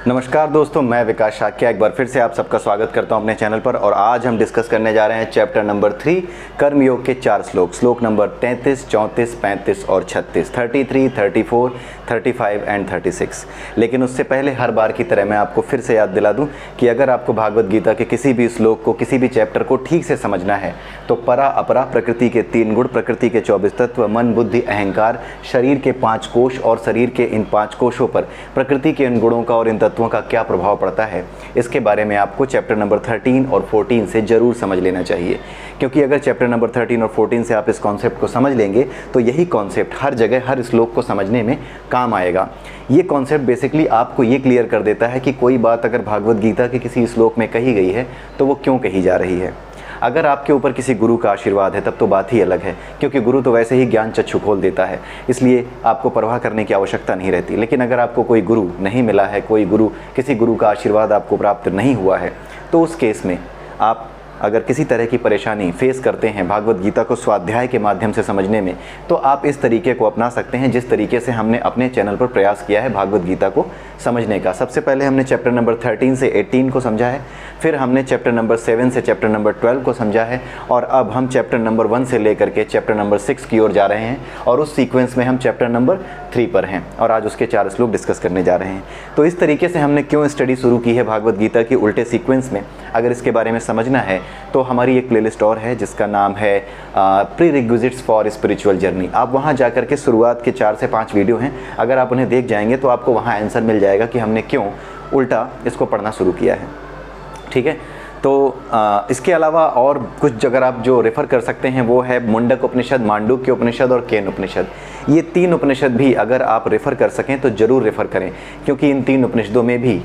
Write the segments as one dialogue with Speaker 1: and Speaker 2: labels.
Speaker 1: नमस्कार दोस्तों, मैं विकास शाक्या एक बार फिर से आप सबका स्वागत करता हूं अपने चैनल पर। और आज हम डिस्कस करने जा रहे हैं चैप्टर नंबर 3 कर्मयोग के 4 श्लोक नंबर 33, 34, 35 और 36, 33, 34, 35 एंड 36। लेकिन उससे पहले हर बार की तरह मैं आपको फिर से याद दिला दूं कि अगर आपको भागवत गीता के किसी भी श्लोक को, किसी भी चैप्टर को ठीक से समझना है तो परा अपरा, प्रकृति के 3 गुण, प्रकृति के 24 तत्व, मन बुद्धि अहंकार, शरीर के 5 कोश और शरीर के इन 5 कोशों पर प्रकृति के इन गुणों का और इन तत्वों का क्या प्रभाव पड़ता है, इसके बारे में आपको चैप्टर नंबर 13 और 14 से ज़रूर समझ लेना चाहिए। क्योंकि अगर चैप्टर नंबर 13 और 14 से आप इस कॉन्सेप्ट को समझ लेंगे तो यही कॉन्सेप्ट हर जगह हर श्लोक को समझने में काम आएगा। ये कॉन्सेप्ट बेसिकली आपको ये क्लियर कर देता है कि कोई बात अगर भागवत गीता के किसी श्लोक में कही गई है तो वो क्यों कही जा रही है। अगर आपके ऊपर किसी गुरु का आशीर्वाद है तब तो बात ही अलग है, क्योंकि गुरु तो वैसे ही ज्ञान चक्षु खोल देता है, इसलिए आपको परवाह करने की आवश्यकता नहीं रहती। लेकिन अगर आपको कोई गुरु नहीं मिला है, किसी गुरु का आशीर्वाद आपको प्राप्त नहीं हुआ है, तो उस केस में आप अगर किसी तरह की परेशानी फेस करते हैं भागवत गीता को स्वाध्याय के माध्यम से समझने में, तो आप इस तरीके को अपना सकते हैं जिस तरीके से हमने अपने चैनल पर प्रयास किया है भागवत गीता को समझने का। सबसे पहले हमने चैप्टर नंबर 13 से 18 को समझा है, फिर हमने चैप्टर नंबर 7 से चैप्टर नंबर 12 को समझा है, और अब हम चैप्टर नंबर 1 से लेकर के चैप्टर नंबर 6 की ओर जा रहे हैं, और उस सीक्वेंस में हम चैप्टर नंबर 3 पर हैं और आज उसके 4 श्लोक डिस्कस करने जा रहे हैं। तो इस तरीके से हमने क्यों स्टडी शुरू की है भागवत गीता की उल्टे सीक्वेंस में, अगर इसके बारे में समझना है तो हमारी एक प्लेलिस्ट और है जिसका नाम है प्रीरिक्विजिट्स फॉर स्पिरिचुअल जर्नी। आप वहाँ जाकर के शुरुआत के 4 से 5 वीडियो हैं, अगर आप उन्हें देख जाएंगे तो आपको वहाँ आंसर मिल जाएगा कि हमने क्यों उल्टा इसको पढ़ना शुरू किया है। ठीक है, तो इसके अलावा और कुछ अगर आप जो रेफ़र कर सकते हैं वो है मुंडक उपनिषद, मांडुक्य उपनिषद और केन उपनिषद। ये 3 उपनिषद भी अगर आप रेफ़र कर सकें तो ज़रूर रेफ़र करें, क्योंकि इन 3 उपनिषदों में भी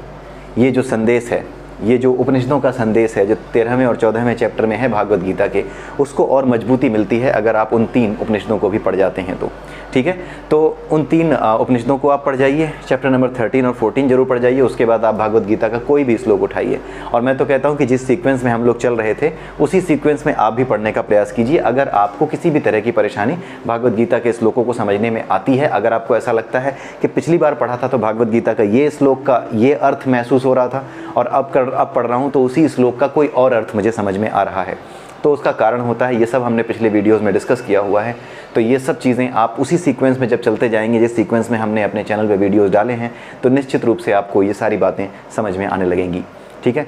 Speaker 1: ये जो संदेश है, ये जो उपनिषदों का संदेश है जो 13वें और 14वें चैप्टर में है भागवत गीता के, उसको और मजबूती मिलती है अगर आप उन 3 उपनिषदों को भी पढ़ जाते हैं तो। ठीक है, तो उन 3 उपनिषदों को आप पढ़ जाइए, चैप्टर नंबर 13 और 14 जरूर पढ़ जाइए। उसके बाद आप भागवत गीता का कोई भी श्लोक उठाइए, और मैं तो कहता हूँ कि जिस सीक्वेंस में हम लोग चल रहे थे उसी सीक्वेंस में आप भी पढ़ने का प्रयास कीजिए। अगर आपको किसी भी तरह की परेशानी भागवत गीता के श्लोकों को समझने में आती है, अगर आपको ऐसा लगता है कि पिछली बार पढ़ा था तो भागवत गीता का ये श्लोक का ये अर्थ महसूस हो रहा था और अब पढ़ रहा हूँ तो उसी श्लोक का कोई और अर्थ मुझे समझ में आ रहा है, तो उसका कारण होता है, ये सब हमने पिछले वीडियोस में डिस्कस किया हुआ है। तो ये सब चीज़ें आप उसी सीक्वेंस में जब चलते जाएंगे जिस सीक्वेंस में हमने अपने चैनल पे वीडियोस डाले हैं, तो निश्चित रूप से आपको ये सारी बातें समझ में आने लगेंगी। ठीक है,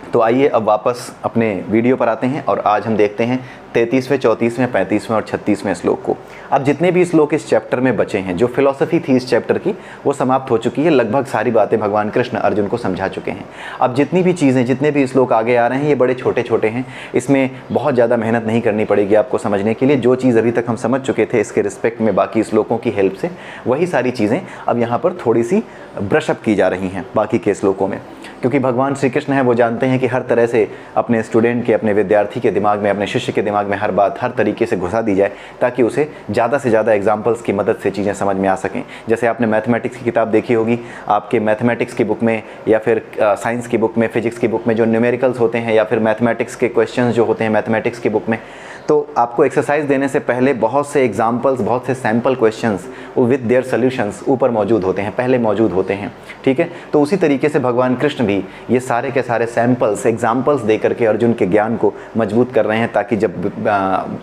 Speaker 1: तो आइए अब वापस अपने वीडियो पर आते हैं और आज हम देखते हैं 33वें, 34वें, 35वें और 36वें श्लोक को। अब जितने भी श्लोक इस चैप्टर में बचे हैं, जो फिलॉसफी थी इस चैप्टर की वो समाप्त हो चुकी है। लगभग सारी बातें भगवान कृष्ण अर्जुन को समझा चुके हैं। अब जितनी भी चीज़ें, जितने भी श्लोक आगे आ रहे हैं, ये बड़े छोटे छोटे हैं, इसमें बहुत ज़्यादा मेहनत नहीं करनी पड़ेगी आपको समझने के लिए। जो चीज़ अभी तक हम समझ चुके थे इसके रिस्पेक्ट में बाकी श्लोकों की हेल्प से, वही सारी चीज़ें अब यहाँ पर थोड़ी सी ब्रशअप की जा रही हैं बाकी के श्लोकों में, क्योंकि भगवान श्री कृष्ण है वो जानते हैं कि हर तरह से अपने स्टूडेंट के, अपने विद्यार्थी के दिमाग में, अपने शिष्य के दिमाग में हर बात हर तरीके से घुसा दी जाए ताकि उसे ज़्यादा से ज़्यादा एग्जाम्पल्स की मदद से चीज़ें समझ में आ सकें। जैसे आपने मैथमेटिक्स की किताब देखी होगी, आपके मैथमेटिक्स की बुक में या फिर साइंस की बुक में, फिजिक्स की बुक में जो न्यूमेरिकल्स होते हैं या फिर मैथमेटिक्स के क्वेश्चंस जो होते हैं मैथमेटिक्स की बुक में, तो आपको एक्सरसाइज देने से पहले बहुत से एग्जाम्पल्स, बहुत से sample questions with their solutions ऊपर मौजूद होते हैं, पहले मौजूद होते हैं। ठीक है, तो उसी तरीके से भगवान कृष्ण भी ये सारे के सारे सैम्पल्स, एग्जाम्पल्स दे करके अर्जुन के ज्ञान को मजबूत कर रहे हैं, ताकि जब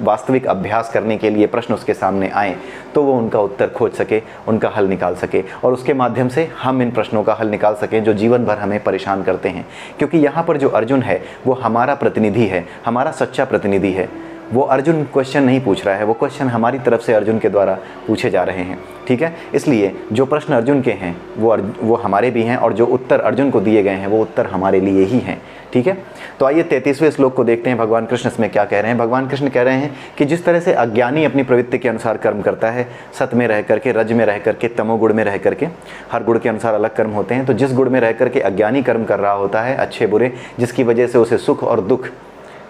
Speaker 1: वास्तविक अभ्यास करने के लिए प्रश्न उसके सामने आए तो वो उनका उत्तर खोज सके, उनका हल निकाल सके, और उसके माध्यम से हम इन प्रश्नों का हल निकाल सकें जो जीवन भर हमें परेशान करते हैं। क्योंकि यहाँ पर जो अर्जुन है वो हमारा प्रतिनिधि है, हमारा सच्चा प्रतिनिधि है। वो अर्जुन क्वेश्चन नहीं पूछ रहा है, वो क्वेश्चन हमारी तरफ से अर्जुन के द्वारा पूछे जा रहे हैं। ठीक है, इसलिए जो प्रश्न अर्जुन के हैं वो हमारे भी हैं, और जो उत्तर अर्जुन को दिए गए हैं वो उत्तर हमारे लिए ही हैं। ठीक है, तो आइए 33वें श्लोक को देखते हैं भगवान कृष्ण इसमें क्या कह रहे हैं। भगवान कृष्ण कह रहे हैं कि जिस तरह से अज्ञानी अपनी प्रवृत्ति के अनुसार कर्म करता है, सत में रह करके, रज में रह करके, तमोगुण में रह करके, हर गुण के अनुसार अलग कर्म होते हैं, तो जिस गुण में रह करके अज्ञानी कर्म कर रहा होता है, अच्छे बुरे, जिसकी वजह से उसे सुख और दुख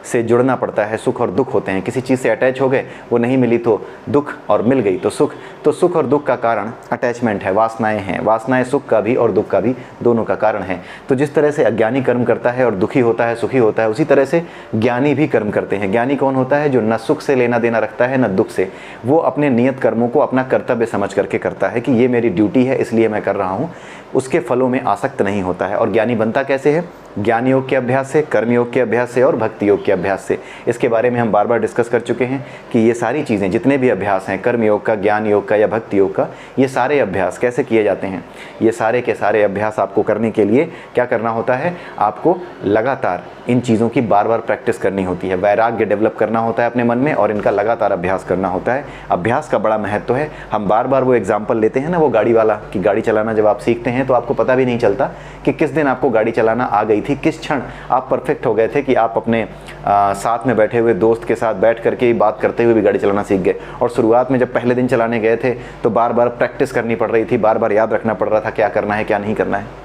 Speaker 1: से जुड़ना पड़ता है, सुख और दुख होते हैं, किसी चीज़ से अटैच हो गए, वो नहीं मिली तो दुख, और मिल गई तो सुख। तो सुख और दुख का कारण अटैचमेंट है, वासनाएं हैं। वासनाएं सुख का भी और दुख का भी, दोनों का कारण है। तो जिस तरह से अज्ञानी कर्म करता है और दुखी होता है, सुखी होता है, उसी तरह से ज्ञानी भी कर्म करते हैं। ज्ञानी कौन होता है? जो न सुख से लेना देना रखता है न दुख से। वो अपने नियत कर्मों को अपना कर्तव्य समझ करके करता है कि ये मेरी ड्यूटी है इसलिए मैं कर रहा हूँ। उसके फलों में आसक्त नहीं होता है। और ज्ञानी बनता कैसे है? ज्ञान योग के अभ्यास से, कर्म योग के अभ्यास से और भक्ति योग के अभ्यास से। इसके बारे में हम बार बार डिस्कस कर चुके हैं कि ये सारी चीज़ें, जितने भी अभ्यास हैं, कर्म योग का, ज्ञान योग का या भक्ति योग का, ये सारे अभ्यास कैसे किए जाते हैं। ये सारे के सारे अभ्यास आपको करने के लिए क्या करना होता है? आपको लगातार इन चीज़ों की बार बार प्रैक्टिस करनी होती है, वैराग्य डेवलप करना होता है अपने मन में और इनका लगातार अभ्यास करना होता है। अभ्यास का बड़ा महत्व है। हम बार बार वो एग्जाम्पल लेते हैं ना, वो गाड़ी वाला, कि गाड़ी चलाना जब आप सीखते हैं तो आपको पता भी नहीं चलता कि किस दिन आपको गाड़ी चलाना आ गई थी, किस क्षण आप परफेक्ट हो गए थे कि आप अपने साथ में बैठे हुए दोस्त के साथ बैठ करके बात करते हुए भी गाड़ी चलाना सीख गए। और शुरुआत में जब पहले दिन चलाने गए थे तो बार बार प्रैक्टिस करनी पड़ रही थी, बार बार याद रखना पड़ रहा था क्या करना है क्या नहीं करना है।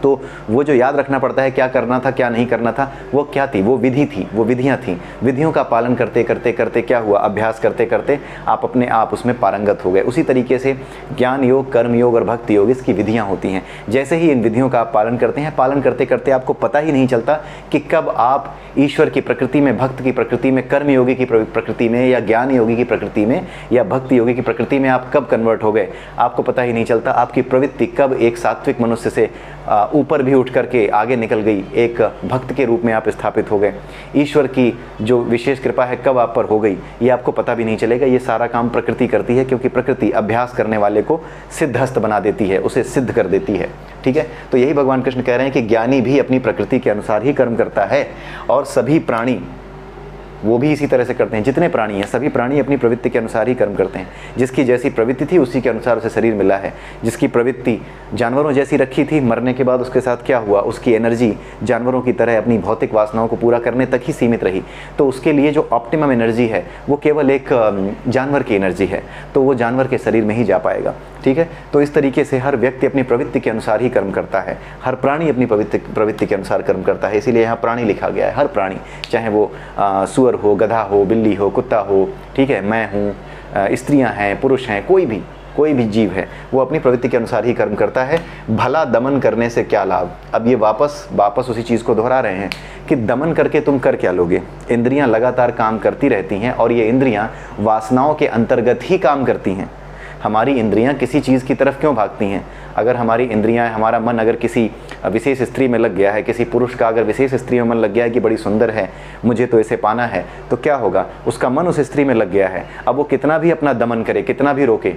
Speaker 1: तो वो जो याद रखना पड़ता है क्या करना था क्या नहीं करना था, वो क्या थी? वो विधि थी, वो विधियाँ थीं। विधियों का पालन करते करते करते क्या हुआ? अभ्यास करते करते आप अपने आप उसमें पारंगत हो गए। उसी तरीके से ज्ञान योग, कर्म योग और भक्ति योग, इसकी विधियाँ होती हैं। जैसे ही इन विधियों का आप पालन करते हैं, पालन करते करते आपको पता ही नहीं चलता कि कब आप ईश्वर की प्रकृति में, भक्त की प्रकृति में, कर्म योगी की प्रकृति में या ज्ञान योगी की प्रकृति में या भक्ति योगी की प्रकृति में आप कब कन्वर्ट हो गए, आपको पता ही नहीं चलता। आपकी प्रवृत्ति कब एक सात्विक मनुष्य से ऊपर भी उठ करके आगे निकल गई, एक भक्त के रूप में आप स्थापित हो गए। ईश्वर की जो विशेष कृपा है कब आप पर हो गई, ये आपको पता भी नहीं चलेगा। ये सारा काम प्रकृति करती है, क्योंकि प्रकृति अभ्यास करने वाले को सिद्धहस्त बना देती है, उसे सिद्ध कर देती है। ठीक है, तो यही भगवान कृष्ण कह रहे हैं कि ज्ञानी भी अपनी प्रकृति के अनुसार ही कर्म करता है और सभी प्राणी वो भी इसी तरह से करते हैं। जितने प्राणी हैं सभी प्राणी अपनी प्रवृत्ति के अनुसार ही कर्म करते हैं। जिसकी जैसी प्रवृत्ति थी उसी के अनुसार उसे शरीर मिला है। जिसकी प्रवृत्ति जानवरों जैसी रखी थी, मरने के बाद उसके साथ क्या हुआ? उसकी एनर्जी जानवरों की तरह अपनी भौतिक वासनाओं को पूरा करने तक ही सीमित रही। तो उसके लिए जो ऑप्टिमम एनर्जी है वो केवल एक जानवर की एनर्जी है, तो वो जानवर के शरीर में ही जा पाएगा। ठीक है, तो इस तरीके से हर व्यक्ति अपनी प्रवृत्ति के अनुसार ही कर्म करता है। हर प्राणी अपनी प्रवृत्ति के अनुसार कर्म करता है, इसीलिए यहाँ प्राणी लिखा गया है। हर प्राणी, चाहे वो सुअर हो, गधा हो, बिल्ली हो, कुत्ता हो, ठीक है, मैं हूँ, स्त्रियाँ हैं, पुरुष हैं, कोई भी जीव है, वो अपनी प्रवृत्ति के अनुसार ही कर्म करता है। भला दमन करने से क्या लाभ? अब ये वापस उसी चीज़ को दोहरा रहे हैं कि दमन करके तुम कर क्या लोगे? इंद्रियां लगातार काम करती रहती हैं और ये इंद्रियां वासनाओं के अंतर्गत ही काम करती हैं। हमारी इंद्रियां किसी चीज़ की तरफ क्यों भागती हैं? अगर हमारी इंद्रियां, हमारा मन अगर किसी विशेष स्त्री में लग गया है, किसी पुरुष का अगर विशेष स्त्री में मन लग गया है कि बड़ी सुंदर है, मुझे तो इसे पाना है, तो क्या होगा? उसका मन उस स्त्री में लग गया है। अब वो कितना भी अपना दमन करे, कितना भी रोके,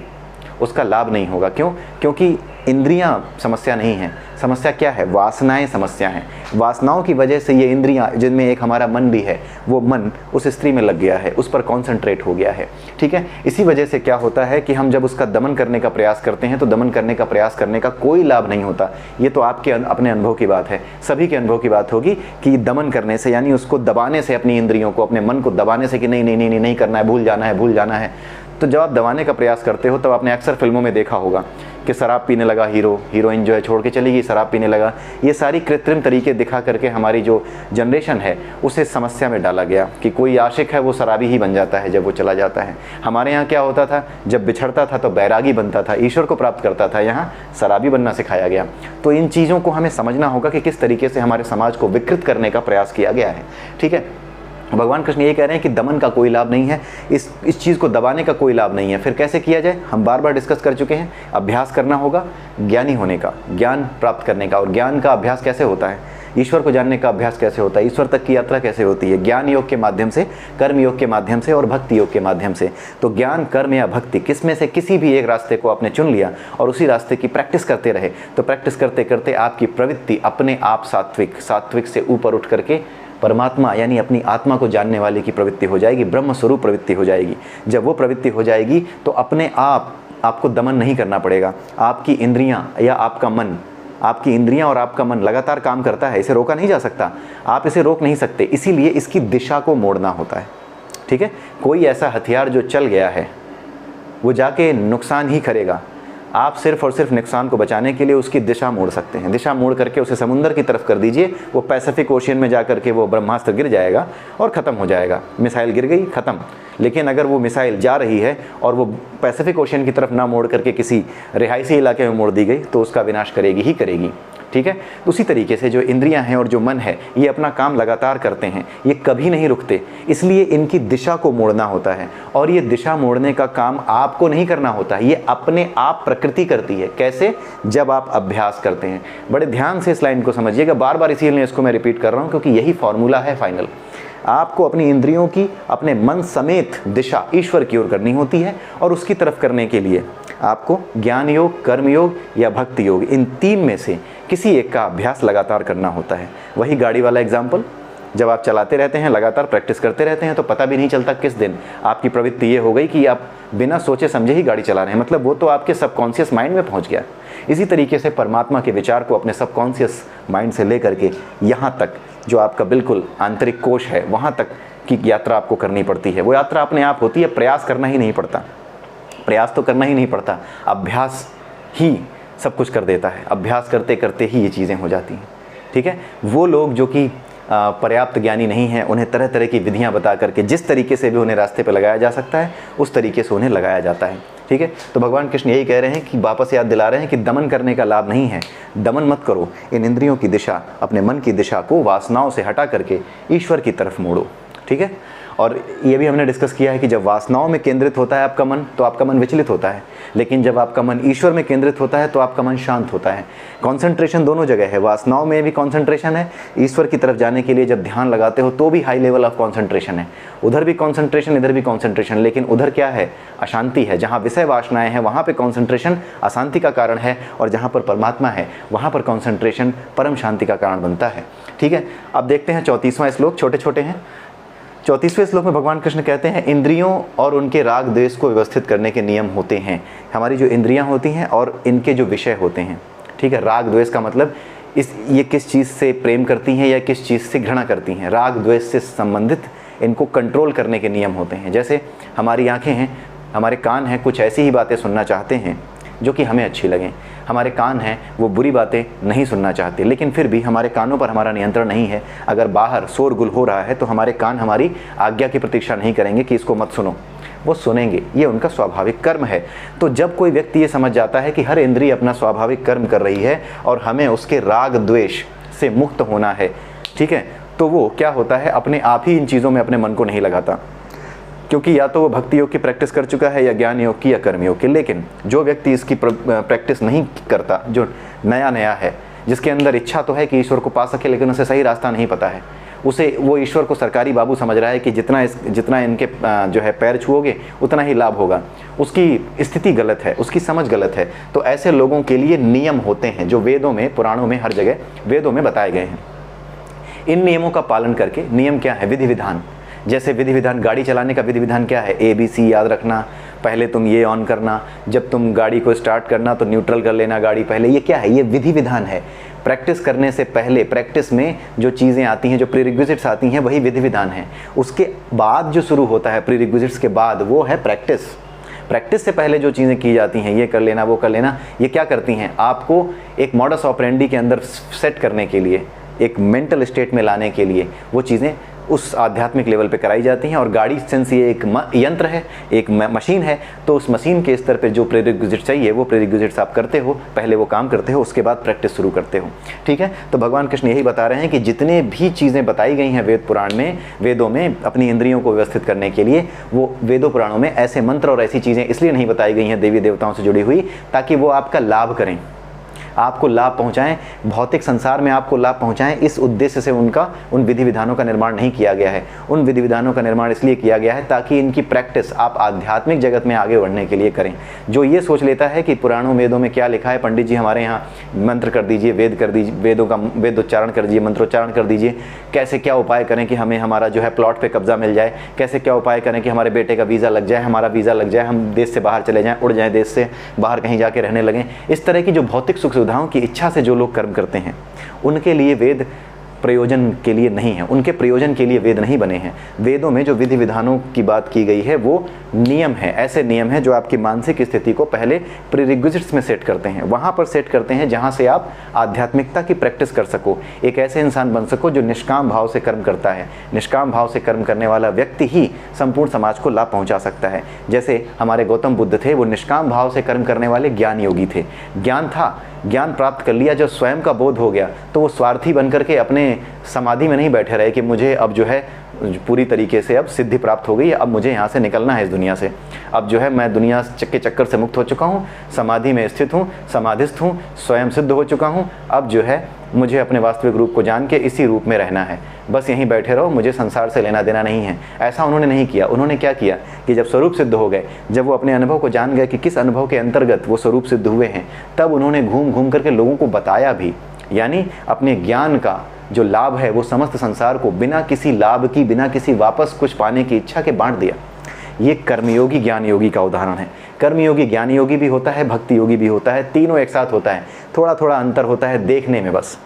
Speaker 1: उसका लाभ नहीं होगा। क्यों? क्योंकि इंद्रियां समस्या नहीं है। समस्या क्या है? वासनाएं समस्या हैं। वासनाओं की वजह से ये इंद्रियां, जिनमें एक हमारा मन भी है, वो मन उस स्त्री में लग गया है, उस पर कॉन्सेंट्रेट हो गया है। ठीक है, इसी वजह से क्या होता है कि हम जब उसका दमन करने का प्रयास करते हैं तो दमन करने का प्रयास करने का कोई लाभ नहीं होता। ये तो आपके अपने अनुभव की बात है, सभी के अनुभव की बात होगी कि दमन करने से, यानी उसको दबाने से, अपनी इंद्रियों को, अपने मन को दबाने से कि नहीं करना है, भूल जाना है। तो जब आप दबाने का प्रयास करते हो तब आपने अक्सर फिल्मों में देखा होगा कि शराब पीने लगा हीरोइन जो है छोड़ के चली गई, शराब पीने लगा। ये सारी कृत्रिम तरीके दिखा करके हमारी जो जनरेशन है उसे समस्या में डाला गया कि कोई आशिक है वो शराबी ही बन जाता है जब वो चला जाता है। हमारे यहाँ क्या होता था, जब बिछड़ता था तो बैरागी बनता था, ईश्वर को प्राप्त करता था, यहाँ शराबी बनना सिखाया गया। तो इन चीज़ों को हमें समझना होगा कि किस तरीके से हमारे समाज को विकृत करने का प्रयास किया गया है। ठीक है, भगवान कृष्ण ये कह रहे हैं कि दमन का कोई लाभ नहीं है, इस चीज़ को दबाने का कोई लाभ नहीं है। फिर कैसे किया जाए? हम बार बार डिस्कस कर चुके हैं। अभ्यास करना होगा ज्ञानी होने का, ज्ञान प्राप्त करने का। और ज्ञान का अभ्यास कैसे होता है? ईश्वर को जानने का अभ्यास कैसे होता है? ईश्वर तक की यात्रा कैसे होती है? ज्ञान योग के माध्यम से, कर्म योग के माध्यम से और भक्ति योग के माध्यम से। तो ज्ञान, कर्म या भक्ति, किसमें से किसी भी एक रास्ते को आपने चुन लिया और उसी रास्ते की प्रैक्टिस करते रहे, तो प्रैक्टिस करते करते आपकी प्रवृत्ति अपने आप सात्विक से ऊपर उठ करके परमात्मा यानी अपनी आत्मा को जानने वाले की प्रवृत्ति हो जाएगी, ब्रह्म स्वरूप प्रवृत्ति हो जाएगी। जब वो प्रवृत्ति हो जाएगी तो अपने आपको दमन नहीं करना पड़ेगा। आपकी इंद्रियां या आपका मन, आपकी इंद्रियां और आपका मन लगातार काम करता है, इसे रोका नहीं जा सकता, आप इसे रोक नहीं सकते। इसीलिए इसकी दिशा को मोड़ना होता है। ठीक है, कोई ऐसा हथियार जो चल गया है वो जाके नुकसान ही करेगा। आप सिर्फ और सिर्फ नुकसान को बचाने के लिए उसकी दिशा मोड़ सकते हैं। दिशा मोड़ करके उसे समुद्र की तरफ कर दीजिए, वो पैसिफिक ओशियन में जा करके वो ब्रह्मास्त्र गिर जाएगा और ख़त्म हो जाएगा। मिसाइल गिर गई, ख़त्म। लेकिन अगर वो मिसाइल जा रही है और वो पैसिफिक ओशियन की तरफ ना मोड़ करके किसी रिहायशी इलाके में मोड़ दी गई तो उसका विनाश करेगी ही करेगी। ठीक है। तो उसी तरीके से जो इंद्रियां हैं और जो मन है ये अपना काम लगातार करते हैं, ये कभी नहीं रुकते, इसलिए इनकी दिशा को मोड़ना होता है। और ये दिशा मोड़ने का काम आपको नहीं करना होता है, ये अपने आप प्रकृति करती है। कैसे? जब आप अभ्यास करते हैं। बड़े ध्यान से इस लाइन को समझिएगा, बार बार इसीलिए इसको मैं रिपीट कर रहा हूँ क्योंकि यही फॉर्मूला है फाइनल। आपको अपनी इंद्रियों की अपने मन समेत दिशा ईश्वर की ओर करनी होती है, और उसकी तरफ करने के लिए आपको ज्ञान योग, कर्म योग या भक्ति योग, इन तीन में से किसी एक का अभ्यास लगातार करना होता है। वही गाड़ी वाला एग्जाम्पल, जब आप चलाते रहते हैं, लगातार प्रैक्टिस करते रहते हैं, तो पता भी नहीं चलता किस दिन आपकी प्रवृत्ति ये हो गई कि आप बिना सोचे समझे ही गाड़ी चला रहे हैं, मतलब वो तो आपके सबकॉन्शियस माइंड में पहुंच गया। इसी तरीके से परमात्मा के विचार को अपने सबकॉन्शियस माइंड से लेकर के यहाँ तक जो आपका बिल्कुल आंतरिक कोश है, वहाँ तक की यात्रा आपको करनी पड़ती है। वो यात्रा अपने आप होती है, प्रयास करना ही नहीं पड़ता, प्रयास तो करना ही नहीं पड़ता, अभ्यास ही सब कुछ कर देता है। अभ्यास करते करते ही ये चीज़ें हो जाती हैं, ठीक है। वो लोग जो कि पर्याप्त ज्ञानी नहीं हैं, उन्हें तरह तरह की विधियां बता करके जिस तरीके से भी उन्हें रास्ते पर लगाया जा सकता है उस तरीके से उन्हें लगाया जाता है, ठीक है। तो भगवान कृष्ण यही कह रहे हैं कि वापस याद दिला रहे हैं कि दमन करने का लाभ नहीं है, दमन मत करो, इन इंद्रियों की दिशा, अपने मन की दिशा को वासनाओं से हटा करके ईश्वर की तरफ मोड़ो, ठीक है। और ये भी हमने डिस्कस किया है कि जब वासनाओं में केंद्रित होता है आपका मन, तो आपका मन विचलित होता है, लेकिन जब आपका मन ईश्वर में केंद्रित होता है तो आपका मन शांत होता है। कंसंट्रेशन दोनों जगह है, वासनाओं में भी कंसंट्रेशन है, ईश्वर की तरफ जाने के लिए जब ध्यान लगाते हो तो भी हाई लेवल ऑफ कंसंट्रेशन है। उधर भी कंसंट्रेशन, इधर भी कंसंट्रेशन, लेकिन उधर क्या है? अशांति है। जहाँ विषय वासनाएं हैं वहाँ पे कंसंट्रेशन अशांति का कारण है, और जहाँ पर परमात्मा है वहाँ पर कंसंट्रेशन परम शांति का कारण बनता है, ठीक है। अब देखते हैं 34वां श्लोक, छोटे छोटे हैं। 34वें श्लोक में भगवान कृष्ण कहते हैं, इंद्रियों और उनके राग द्वेष को व्यवस्थित करने के नियम होते हैं। हमारी जो इंद्रियां होती हैं और इनके जो विषय होते हैं, ठीक है। राग द्वेष का मतलब ये किस चीज़ से प्रेम करती हैं या किस चीज़ से घृणा करती हैं। राग द्वेष से संबंधित इनको कंट्रोल करने के नियम होते हैं। जैसे हमारी आँखें हैं, हमारे कान हैं, कुछ ऐसी ही बातें सुनना चाहते हैं जो कि हमें अच्छी लगें। हमारे कान हैं, वो बुरी बातें नहीं सुनना चाहते, लेकिन फिर भी हमारे कानों पर हमारा नियंत्रण नहीं है। अगर बाहर शोरगुल हो रहा है तो हमारे कान हमारी आज्ञा की प्रतीक्षा नहीं करेंगे कि इसको मत सुनो, वो सुनेंगे, ये उनका स्वाभाविक कर्म है। तो जब कोई व्यक्ति ये समझ जाता है कि हर इंद्रिय अपना स्वाभाविक कर्म कर रही है और हमें उसके राग द्वेष से मुक्त होना है, ठीक है, तो वो क्या होता है, अपने आप ही इन चीज़ों में अपने मन को नहीं लगाता, क्योंकि या तो वो भक्ति योग की प्रैक्टिस कर चुका है या ज्ञान योग की या कर्म योग की। लेकिन जो व्यक्ति इसकी प्रैक्टिस नहीं करता, जो नया नया है, जिसके अंदर इच्छा तो है कि ईश्वर को पा सके लेकिन उसे सही रास्ता नहीं पता है, उसे वो ईश्वर को सरकारी बाबू समझ रहा है कि जितना इनके जो है पैर छुओगे उतना ही लाभ होगा, उसकी स्थिति गलत है, उसकी समझ गलत है। तो ऐसे लोगों के लिए नियम होते हैं जो वेदों में, पुराणों में, हर जगह वेदों में बताए गए हैं। इन नियमों का पालन करके, नियम क्या है? विधि विधान। जैसे विधि विधान, गाड़ी चलाने का विधि विधान क्या है? ABC याद रखना, पहले तुम ये ऑन करना, जब तुम गाड़ी को स्टार्ट करना तो न्यूट्रल कर लेना गाड़ी पहले। ये क्या है? ये विधि विधान है। प्रैक्टिस करने से पहले, प्रैक्टिस में जो चीज़ें आती हैं, जो प्रीरिक्विजिट्स आती हैं, वही विधि विधान है। उसके बाद जो शुरू होता है प्रीरिक्विजिट्स के बाद, वो है प्रैक्टिस। प्रैक्टिस से पहले जो चीज़ें की जाती हैं, ये कर लेना, वो कर लेना, ये क्या करती हैं? आपको एक मॉडस ऑपरेंडी के अंदर सेट करने के लिए, एक मेंटल स्टेट में लाने के लिए वो चीज़ें उस आध्यात्मिक लेवल पे कराई जाती हैं। और गाड़ी सेंस ये एक यंत्र है, एक मशीन है, तो उस मशीन के स्तर पे जो प्रीरिक्विजिट चाहिए वो प्रीरिक्विजिट्स आप करते हो, पहले वो काम करते हो, उसके बाद प्रैक्टिस शुरू करते हो, ठीक है। तो भगवान कृष्ण यही बता रहे हैं कि जितने भी चीज़ें बताई गई हैं वेद पुराण में, वेदों में, अपनी इंद्रियों को व्यवस्थित करने के लिए, वो वेदों पुराणों में ऐसे मंत्र और ऐसी चीज़ें इसलिए नहीं बताई गई हैं देवी देवताओं से जुड़ी हुई, ताकि वो आपका लाभ करें, आपको लाभ पहुंचाएं, भौतिक संसार में आपको लाभ पहुंचाएं। इस उद्देश्य से उन विधि विधानों का निर्माण नहीं किया गया है। उन विधि विधानों का निर्माण इसलिए किया गया है ताकि इनकी प्रैक्टिस आप आध्यात्मिक जगत में आगे बढ़ने के लिए करें। जो ये सोच लेता है कि पुराणों वेदों में क्या लिखा है, पंडित जी हमारे यहाँ मंत्र कर दीजिए, वेद कर दीजिए, वेदों का वेदोच्चारण कर दीजिए, मंत्रोच्चारण कर दीजिए, कैसे क्या उपाय करें कि हमें हमारा जो है प्लॉट पर कब्जा मिल जाए, कैसे क्या उपाय करें कि हमारे बेटे का वीज़ा लग जाए, हमारा वीज़ा लग जाए, हम देश से बाहर चले जाएँ, उड़ जाएँ, देश से बाहर कहीं जाके रहने लगें। इस तरह की जो भौतिक सुख सुविधाओं की इच्छा से जो लोग कर्म करते हैं, उनके लिए वेद प्रयोजन के लिए नहीं है, उनके प्रयोजन के लिए वेद नहीं बने हैं। वेदों में जो विधि विधानों की बात की गई है वो नियम है, ऐसे नियम है जो आपकी मानसिक स्थिति को पहले प्रीरिक्विजिट्स में सेट करते हैं, वहाँ पर सेट करते हैं जहाँ से आप आध्यात्मिकता की प्रैक्टिस कर सको, एक ऐसे इंसान बन सको जो निष्काम भाव से कर्म करता है। निष्काम भाव से कर्म करने वाला व्यक्ति ही संपूर्ण समाज को लाभ पहुँचा सकता है। जैसे हमारे गौतम बुद्ध थे, वो निष्काम भाव से कर्म करने वाले ज्ञान योगी थे। ज्ञान था, ज्ञान प्राप्त कर लिया, जब स्वयं का बोध हो गया, तो वो स्वार्थी बन करके अपने समाधि में नहीं बैठे रहे कि मुझे अब जो है पूरी तरीके से अब सिद्धि प्राप्त हो गई है, अब मुझे यहाँ से निकलना है इस दुनिया से, अब जो है मैं दुनिया के चक्कर से मुक्त हो चुका हूँ, समाधि में स्थित हूँ, समाधिस्थ हूँ, स्वयं सिद्ध हो चुका हूँ, अब जो है मुझे अपने वास्तविक रूप को जान के इसी रूप में रहना है, बस यहीं बैठे रहो, मुझे संसार से लेना देना नहीं है। ऐसा उन्होंने नहीं किया। उन्होंने क्या किया कि जब स्वरूप सिद्ध हो गए, जब वो अपने अनुभव को जान गए कि किस अनुभव के अंतर्गत वो स्वरूप सिद्ध हुए हैं, तब उन्होंने घूम घूम करके लोगों को बताया भी, यानी अपने ज्ञान का जो लाभ है वो समस्त संसार को बिना किसी लाभ की, बिना किसी वापस कुछ पाने की इच्छा के बांट दिया। ये कर्मयोगी ज्ञान योगी का उदाहरण है। कर्मयोगी ज्ञान योगी भी होता है, भक्ति योगी भी होता है, तीनों एक साथ होता है, थोड़ा थोड़ा अंतर होता है देखने में, बस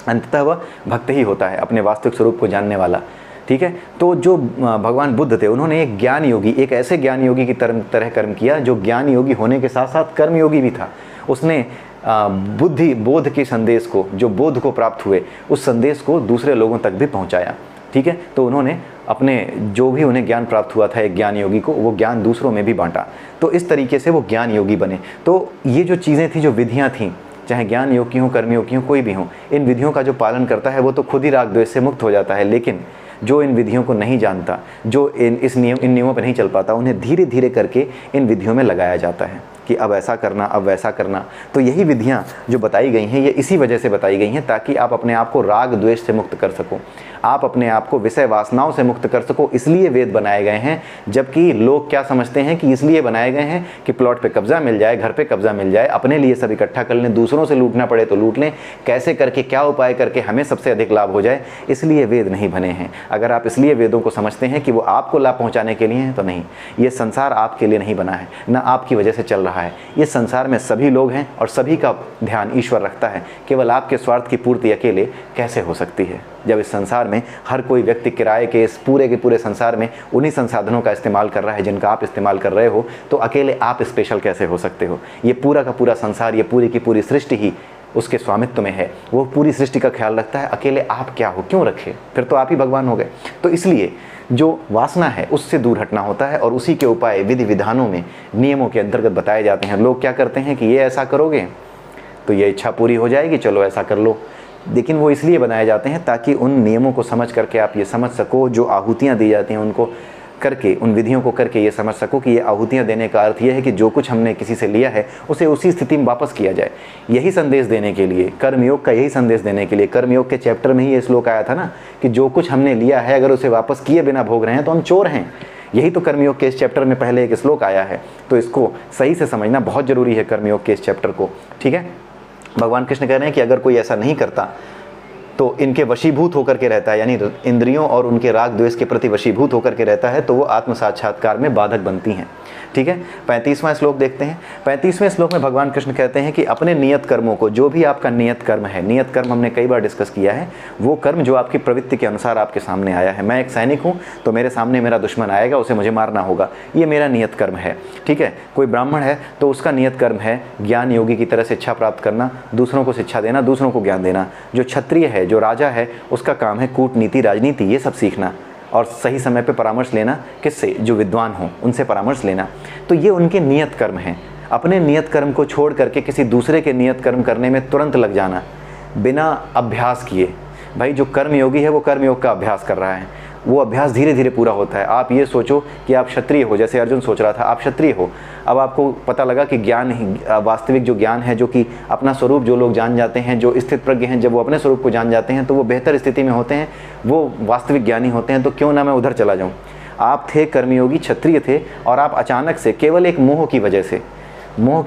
Speaker 1: अंततः वह भक्त ही होता है, अपने वास्तविक स्वरूप को जानने वाला। ठीक है, तो जो भगवान बुद्ध थे, उन्होंने एक ज्ञान योगी, एक ऐसे ज्ञान योगी की तरह कर्म किया जो ज्ञान योगी होने के साथ साथ कर्म योगी भी था। उसने बुद्धि बोध के संदेश को, जो बोध को प्राप्त हुए, उस संदेश को दूसरे लोगों तक भी पहुंचाया। ठीक है, तो उन्होंने अपने जो भी उन्हें ज्ञान प्राप्त हुआ था एक ज्ञान योगी को, वो ज्ञान दूसरों में भी बांटा। तो इस तरीके से वो ज्ञान योगी बने। तो ये जो चीज़ें थी, जो विधियाँ थीं, चाहे ज्ञान योग की हों, कर्म योग की हों, कोई भी हों, इन विधियों का जो पालन करता है वो तो खुद ही राग द्वेष से मुक्त हो जाता है। लेकिन जो इन विधियों को नहीं जानता, जो इन नियमों पर नहीं चल पाता, उन्हें धीरे धीरे करके इन विधियों में लगाया जाता है कि अब ऐसा करना, अब वैसा करना। तो यही विधियाँ जो बताई गई हैं, ये इसी वजह से बताई गई हैं ताकि आप अपने आप को राग द्वेष से मुक्त कर सको, आप अपने आप को विषय वासनाओं से मुक्त कर सको। इसलिए वेद बनाए गए हैं। जबकि लोग क्या समझते हैं कि इसलिए बनाए गए हैं कि प्लॉट पे कब्जा मिल जाए, घर पे कब्जा मिल जाए, अपने लिए सब इकट्ठा कर लें, दूसरों से लूटना पड़े तो लूट लें, कैसे करके, क्या उपाय करके हमें सबसे अधिक लाभ हो जाए, इसलिए वेद नहीं बने हैं। अगर आप इसलिए वेदों को समझते हैं कि वो आपको लाभ पहुँचाने के लिए हैं, तो नहीं, ये संसार आपके लिए नहीं बना है, न आपकी वजह से चल रहा है। ये संसार में सभी लोग हैं और सभी का ध्यान ईश्वर रखता है। केवल आपके स्वार्थ की पूर्ति अकेले कैसे हो सकती है, जब इस संसार में हर कोई व्यक्ति किराए के इस पूरे के पूरे संसार में उन्हीं संसाधनों का इस्तेमाल कर रहा है जिनका आप इस्तेमाल कर रहे हो, तो अकेले आप स्पेशल कैसे हो सकते हो। ये पूरा का पूरा संसार, ये पूरी की पूरी सृष्टि ही उसके स्वामित्व में है, वो पूरी सृष्टि का ख्याल रखता है। अकेले आप क्या हो, क्यों रखे, फिर तो आप ही भगवान हो गए। तो इसलिए जो वासना है उससे दूर हटना होता है और उसी के उपाय विधि विधानों में, नियमों के अंतर्गत बताए जाते हैं। लोग क्या करते हैं कि ये ऐसा करोगे तो ये इच्छा पूरी हो जाएगी, चलो ऐसा कर लो। लेकिन वो इसलिए बनाए जाते हैं ताकि उन नियमों को समझ करके आप ये समझ सको, जो आहुतियाँ दी जाती हैं उनको करके, उन विधियों को करके ये समझ सको कि ये आहुतियाँ देने का अर्थ ये है कि जो कुछ हमने किसी से लिया है उसे उसी स्थिति में वापस किया जाए। यही संदेश देने के लिए, कर्मयोग का यही संदेश देने के लिए, कर्मयोग के चैप्टर में ही ये श्लोक आया था ना कि जो कुछ हमने लिया है अगर उसे वापस किए बिना भोग रहे हैं तो हम चोर हैं। यही तो कर्मयोग के इस चैप्टर में पहले एक श्लोक आया है। तो इसको सही से समझना बहुत ज़रूरी है, कर्मयोग के इस चैप्टर को। ठीक है, भगवान कृष्ण कह रहे हैं कि अगर कोई ऐसा नहीं करता तो इनके वशीभूत होकर के रहता है, यानी इंद्रियों और उनके राग द्वेष के प्रति वशीभूत होकर के रहता है, तो वो आत्म साक्षात्कार में बाधक बनती हैं। ठीक है, 35वां श्लोक देखते हैं। 35वें श्लोक में भगवान कृष्ण कहते हैं कि अपने नियत कर्मों को, जो भी आपका नियत कर्म है, नियत कर्म हमने कई बार डिस्कस किया है, वो कर्म जो आपकी प्रवृत्ति के अनुसार आपके सामने आया है। मैं एक सैनिक हूँ तो मेरे सामने मेरा दुश्मन आएगा, उसे मुझे मारना होगा, ये मेरा नियत कर्म है। ठीक है, कोई ब्राह्मण है तो उसका नियत कर्म है ज्ञान योगी की तरह शिक्षा प्राप्त करना, दूसरों को शिक्षा देना, दूसरों को ज्ञान देना। जो क्षत्रिय है, जो राजा है, उसका काम है कूटनीति, राजनीति, ये सब सीखना और सही समय पे परामर्श लेना। किससे? जो विद्वान हों उनसे परामर्श लेना। तो ये उनके नियत कर्म हैं। अपने नियत कर्म को छोड़ करके किसी दूसरे के नियत कर्म करने में तुरंत लग जाना बिना अभ्यास किए। भाई जो कर्म योगी है वो कर्म योग का अभ्यास कर रहा है, वो अभ्यास धीरे धीरे पूरा होता है। आप ये सोचो कि आप क्षत्रिय हो, जैसे अर्जुन सोच रहा था आप क्षत्रिय हो। अब आपको पता लगा कि ज्ञान ही वास्तविक जो ज्ञान है, जो कि अपना स्वरूप जो लोग जान जाते हैं, जो स्थित प्रज्ञ हैं, जब वो अपने स्वरूप को जान जाते हैं तो वो बेहतर स्थिति में होते हैं, वो वास्तविक ज्ञानी होते हैं। तो क्यों ना मैं उधर चला जाऊँ। आप थे कर्मयोगी, क्षत्रिय थे, और आप अचानक से केवल एक मोह की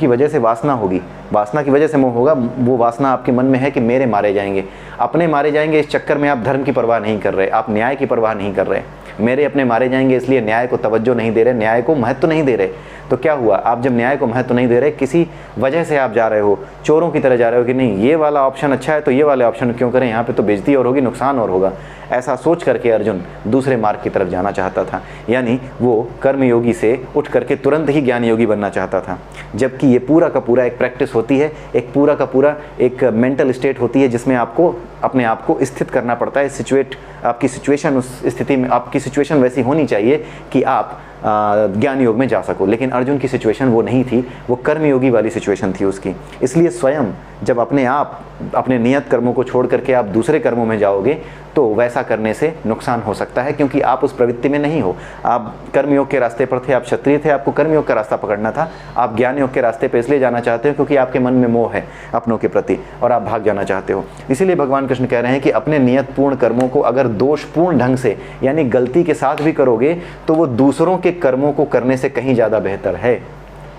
Speaker 1: वजह से वासना होगी, वासना की वजह से मोह होगा। वो वासना आपके मन में है कि मेरे मारे जाएंगे, अपने मारे जाएंगे। इस चक्कर में आप धर्म की परवाह नहीं कर रहे, आप न्याय की परवाह नहीं कर रहे। मेरे अपने मारे जाएंगे इसलिए न्याय को तवज्जो नहीं दे रहे, न्याय को महत्व नहीं दे रहे। तो क्या हुआ, आप जब न्याय को महत्व नहीं दे रहे, किसी वजह से आप जा रहे हो, चोरों की तरह जा रहे हो कि नहीं ये वाला ऑप्शन अच्छा है तो ये वाले ऑप्शन क्यों करें, यहाँ पे तो बेइज्जती और होगी, नुकसान और होगा। ऐसा सोच करके अर्जुन दूसरे मार्ग की तरफ जाना चाहता था, यानी वो कर्मयोगी से उठ करके तुरंत ही ज्ञान योगी बनना चाहता था। जबकि ये पूरा का पूरा एक प्रैक्टिस होती है, एक पूरा का पूरा एक मेंटल स्टेट होती है जिसमें आपको अपने आप को स्थित करना पड़ता है। आपकी सिचुएशन उस स्थिति में, आपकी सिचुएशन वैसी होनी चाहिए कि आप ज्ञान योग में जा सको। लेकिन अर्जुन की सिचुएशन वो नहीं थी, वो कर्मयोगी वाली सिचुएशन थी उसकी। इसलिए स्वयं जब अपने आप अपने नियत कर्मों को छोड़ करके आप दूसरे कर्मों में जाओगे तो वैसा करने से नुकसान हो सकता है, क्योंकि आप उस प्रवृत्ति में नहीं हो। आप कर्मयोग के रास्ते पर थे, आप क्षत्रिय थे, आपको कर्मयोग का रास्ता पकड़ना था। आप ज्ञान योग के रास्ते पर इसलिए जाना चाहते हो क्योंकि आपके मन में मोह है अपनों के प्रति और आप भाग जाना चाहते हो। इसीलिए भगवान कृष्ण कह रहे हैं कि अपने नियतपूर्ण कर्मों को अगर दोषपूर्ण ढंग से यानी गलती के साथ भी करोगे तो वो दूसरों के कर्मों को करने से कहीं ज़्यादा बेहतर है,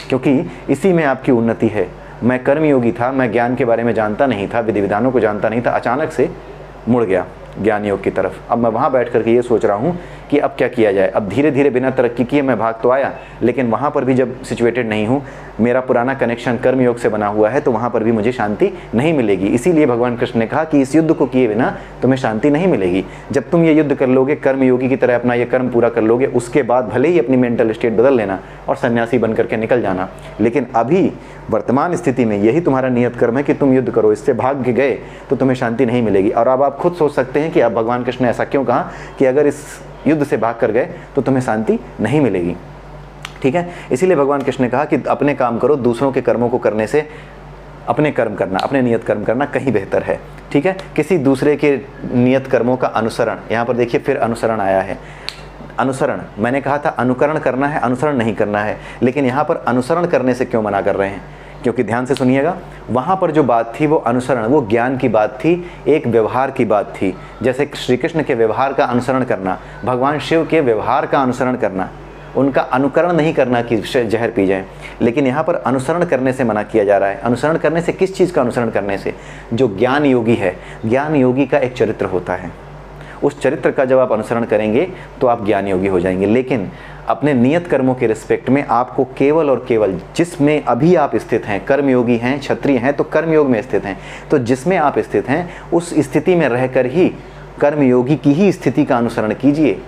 Speaker 1: क्योंकि इसी में आपकी उन्नति है। मैं कर्मयोगी था, मैं ज्ञान के बारे में जानता नहीं था, विधि विधानों को जानता नहीं था, अचानक से मुड़ गया ज्ञान योग की तरफ। अब मैं वहाँ बैठ करके ये सोच रहा हूँ कि अब क्या किया जाए। अब धीरे धीरे बिना तरक्की किए मैं भाग तो आया, लेकिन वहाँ पर भी जब सिचुएटेड नहीं हूँ, मेरा पुराना कनेक्शन कर्मयोग से बना हुआ है, तो वहाँ पर भी मुझे शांति नहीं मिलेगी। इसीलिए भगवान कृष्ण ने कहा कि इस युद्ध को किए बिना तुम्हें शांति नहीं मिलेगी। जब तुम ये युद्ध कर लोगे, कर्मयोगी की तरह अपना ये कर्म पूरा कर लोगे, उसके बाद भले ही अपनी मेंटल स्टेट बदल लेना और सन्यासी बन करके निकल जाना, लेकिन अभी वर्तमान स्थिति में यही तुम्हारा नियत कर्म है कि तुम युद्ध करो। इससे भाग के गए तो तुम्हें शांति नहीं मिलेगी। और अब आप खुद सोच सकते हैं कि अब भगवान कृष्ण ने ऐसा क्यों कहा कि अगर इस युद्ध से भाग कर गए तो तुम्हें शांति नहीं मिलेगी। ठीक है, इसीलिए भगवान कृष्ण ने कहा कि अपने काम करो, दूसरों के कर्मों को करने से अपने कर्म करना, अपने नियत कर्म करना कहीं बेहतर है। ठीक है, किसी दूसरे के नियत कर्मों का अनुसरण, यहाँ पर देखिए फिर अनुसरण आया है। अनुसरण, मैंने कहा था अनुकरण करना है, अनुसरण नहीं करना है, लेकिन यहाँ पर अनुसरण करने से क्यों मना कर रहे हैं? क्योंकि ध्यान से सुनिएगा, वहाँ पर जो बात थी वो अनुसरण, वो ज्ञान की बात थी, एक व्यवहार की बात थी। जैसे श्री कृष्ण के व्यवहार का अनुसरण करना, भगवान शिव के व्यवहार का अनुसरण करना, उनका अनुकरण नहीं करना कि जहर पी जाए। लेकिन यहाँ पर अनुसरण करने से मना किया जा रहा है। अनुसरण करने से, किस चीज़ का अनुसरण करने से? जो ज्ञान योगी है, ज्ञान योगी का एक चरित्र होता है, उस चरित्र का जब आप अनुसरण करेंगे तो आप ज्ञान योगी हो जाएंगे। लेकिन अपने नियत कर्मों के रिस्पेक्ट में आपको केवल और केवल जिसमें अभी आप स्थित हैं, कर्मयोगी हैं, क्षत्रिय हैं तो कर्मयोग में स्थित हैं, तो जिसमें आप स्थित हैं उस स्थिति में रहकर ही कर्मयोगी की ही स्थिति का अनुसरण कीजिए।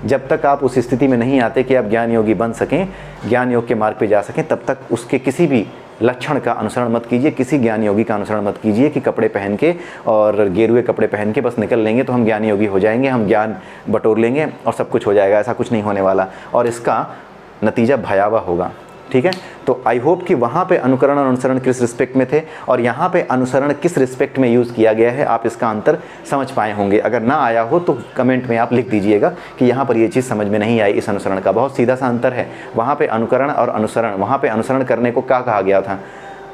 Speaker 1: जब तक आप उस स्थिति में नहीं आते कि आप ज्ञान योगी बन सकें, ज्ञान योग के मार्ग पे जा सकें, तब तक उसके किसी भी लक्षण का अनुसरण मत कीजिए, किसी ज्ञान योगी का अनुसरण मत कीजिए कि कपड़े पहन के और गेरुए कपड़े पहन के बस निकल लेंगे तो हम ज्ञान योगी हो जाएंगे, हम ज्ञान बटोर लेंगे और सब कुछ हो जाएगा। ऐसा कुछ नहीं होने वाला और इसका नतीजा भयावह होगा। ठीक है, तो आई होप कि वहाँ पे अनुकरण और अनुसरण किस रिस्पेक्ट में थे और यहाँ पे अनुसरण किस रिस्पेक्ट में यूज़ किया गया है, आप इसका अंतर समझ पाए होंगे। अगर ना आया हो तो कमेंट में आप लिख दीजिएगा कि यहाँ पर ये चीज़ समझ में नहीं आई इस अनुसरण का। बहुत सीधा सा अंतर है। वहाँ पे अनुकरण और अनुसरण, वहाँ पे अनुसरण करने को क्या कहा गया था?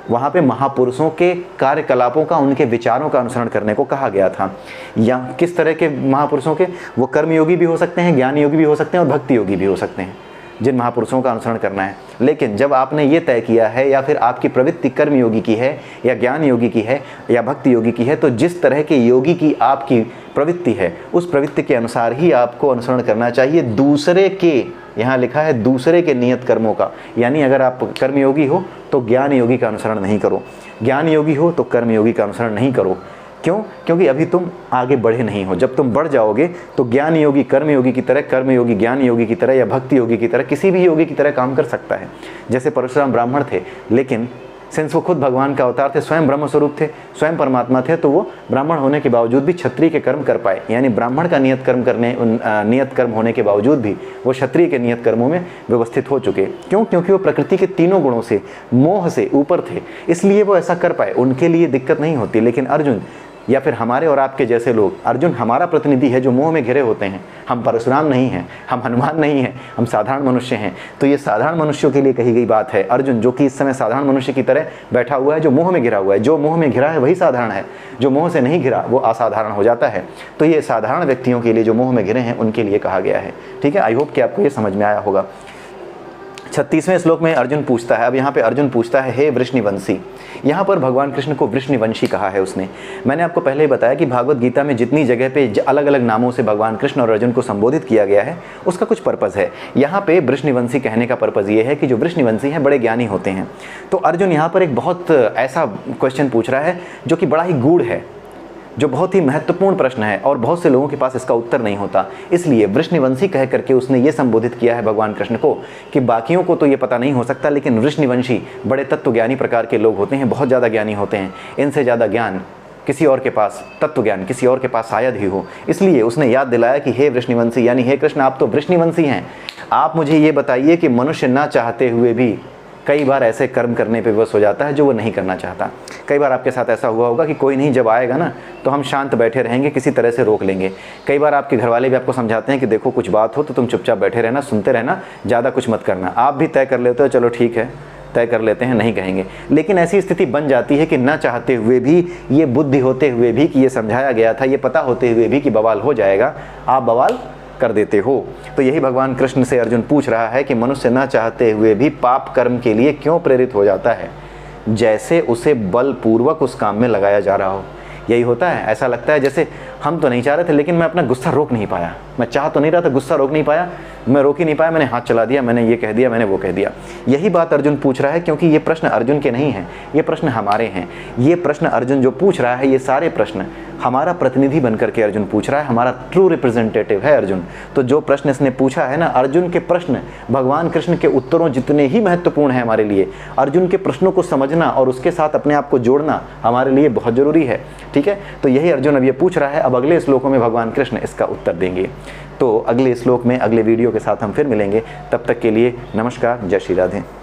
Speaker 1: वहाँ पे महापुरुषों के कार्यकलापों का, उनके विचारों का अनुसरण करने को कहा गया था। या किस तरह के महापुरुषों के? वो कर्मयोगी भी हो सकते हैं, ज्ञान योगी भी हो सकते हैं और भक्ति योगी भी हो सकते हैं, जिन महापुरुषों का अनुसरण करना है। लेकिन जब आपने ये तय किया है या फिर आपकी प्रवृत्ति कर्म योगी की है या ज्ञान योगी की है या भक्ति योगी की है, तो जिस तरह के योगी की आपकी प्रवृत्ति है उस प्रवृत्ति के अनुसार ही आपको अनुसरण करना चाहिए। दूसरे के, यहाँ लिखा है दूसरे के नियत कर्मों का, यानी अगर आप कर्मयोगी हो तो ज्ञान योगी का अनुसरण नहीं करो, ज्ञान योगी हो तो कर्मयोगी का अनुसरण नहीं करो। क्यों? क्योंकि अभी तुम आगे बढ़े नहीं हो। जब तुम बढ़ जाओगे तो ज्ञान योगी कर्म योगी की तरह, कर्म योगी ज्ञान योगी की तरह या भक्ति योगी की तरह, किसी भी योगी की तरह काम कर सकता है। जैसे परशुराम ब्राह्मण थे, लेकिन सिंस वो खुद भगवान का अवतार थे, स्वयं ब्रह्म स्वरूप थे, स्वयं परमात्मा थे, तो वो ब्राह्मण होने के बावजूद भी क्षत्रिय के कर्म कर पाए। यानी ब्राह्मण का नियत कर्म करने, नियत कर्म होने के बावजूद भी वो क्षत्रिय के नियत कर्मों में व्यवस्थित हो चुके। क्यों? क्योंकि वो प्रकृति के तीनों गुणों से, मोह से ऊपर थे, इसलिए वो ऐसा कर पाए। उनके लिए दिक्कत नहीं होती। लेकिन अर्जुन या फिर हमारे और आपके जैसे लोग, अर्जुन हमारा प्रतिनिधि है जो मोह में घिरे होते हैं। हम परशुराम नहीं हैं, हम हनुमान नहीं हैं, हम साधारण मनुष्य हैं। तो ये साधारण मनुष्यों के लिए कही गई बात है। अर्जुन जो कि इस समय साधारण मनुष्य की तरह बैठा हुआ है, जो मोह में घिरा हुआ है। जो मोह में घिरा है वही साधारण है, जो मोह से नहीं घिरा वो असाधारण हो जाता है। तो ये साधारण व्यक्तियों के लिए, जो मोह में घिरे हैं, उनके लिए कहा गया है। ठीक है, आई होप कि आपको ये समझ में आया होगा। 36वें श्लोक में अर्जुन पूछता है, अब यहाँ पे अर्जुन पूछता है, हे वृष्णिवंशी। यहाँ पर भगवान कृष्ण को वृष्णिवंशी कहा है उसने। मैंने आपको पहले ही बताया कि भागवत गीता में जितनी जगह पे अलग अलग नामों से भगवान कृष्ण और अर्जुन को संबोधित किया गया है, उसका कुछ पर्पज़ है। यहाँ पे वृष्णिवंशी कहने का पर्पज़ ये है कि जो वृष्णिवंशी हैं बड़े ज्ञानी होते हैं। तो अर्जुन यहाँ पर एक बहुत ऐसा क्वेश्चन पूछ रहा है जो कि बड़ा ही गूढ़ है, जो बहुत ही महत्वपूर्ण प्रश्न है और बहुत से लोगों के पास इसका उत्तर नहीं होता। इसलिए वृष्णिवंशी कह करके उसने ये संबोधित किया है भगवान कृष्ण को कि बाकियों को तो ये पता नहीं हो सकता, लेकिन वृष्णिवंशी बड़े तत्वज्ञानी प्रकार के लोग होते हैं, बहुत ज़्यादा ज्ञानी होते हैं। इनसे ज़्यादा ज्ञान किसी और के पास तत्व ज्ञान किसी और के पास शायद ही हो, इसलिए उसने याद दिलाया कि हे वृष्णिवंशी, यानी हे कृष्ण आप तो वृष्णिवंशी हैं, आप मुझे ये बताइए कि मनुष्य ना चाहते हुए भी कई बार ऐसे कर्म करने पे विवश हो जाता है जो वो नहीं करना चाहता। कई बार आपके साथ ऐसा हुआ होगा कि कोई नहीं, जब आएगा ना तो हम शांत बैठे रहेंगे, किसी तरह से रोक लेंगे। कई बार आपके घर वाले भी आपको समझाते हैं कि देखो कुछ बात हो तो तुम चुपचाप बैठे रहना, सुनते रहना, ज़्यादा कुछ मत करना। आप भी तय कर लेते हो चलो ठीक है तय कर लेते हैं, नहीं कहेंगे। लेकिन ऐसी स्थिति बन जाती है कि ना चाहते हुए भी, ये बुद्धि होते हुए भी कि ये समझाया गया था, ये पता होते हुए भी कि बवाल हो जाएगा, आप बवाल कर देते हो। तो यही भगवान कृष्ण से अर्जुन पूछ रहा है कि मनुष्य ना चाहते हुए भी पाप कर्म के लिए क्यों प्रेरित हो जाता है, जैसे उसे बलपूर्वक उस काम में लगाया जा रहा हो। यही होता है, ऐसा लगता है जैसे हम तो नहीं चाह रहे थे लेकिन मैं अपना गुस्सा रोक नहीं पाया, मैं चाह तो नहीं रहा था, गुस्सा रोक नहीं पाया, मैं रोक ही नहीं पाया, मैंने हाथ चला दिया, मैंने ये कह दिया, मैंने वो कह दिया। यही बात अर्जुन पूछ रहा है, क्योंकि ये प्रश्न अर्जुन के नहीं हैं, ये प्रश्न हमारे हैं। ये प्रश्न अर्जुन जो पूछ रहा है, ये सारे प्रश्न हमारा प्रतिनिधि बनकर के अर्जुन पूछ रहा है, हमारा ट्रू रिप्रेजेंटेटिव है अर्जुन। तो जो प्रश्न इसने पूछा है ना, अर्जुन के प्रश्न भगवान कृष्ण के उत्तरों जितने ही महत्वपूर्ण हैं हमारे लिए, अर्जुन के प्रश्नों को समझना और उसके साथ अपने आप को जोड़ना हमारे लिए बहुत जरूरी है। ठीक है, तो यही अर्जुन अब ये पूछ रहा है। अब अगले श्लोकों में भगवान कृष्ण इसका उत्तर देंगे। तो अगले श्लोक में अगले वीडियो के साथ हम फिर मिलेंगे। तब तक के लिए नमस्कार, जय श्री राधे।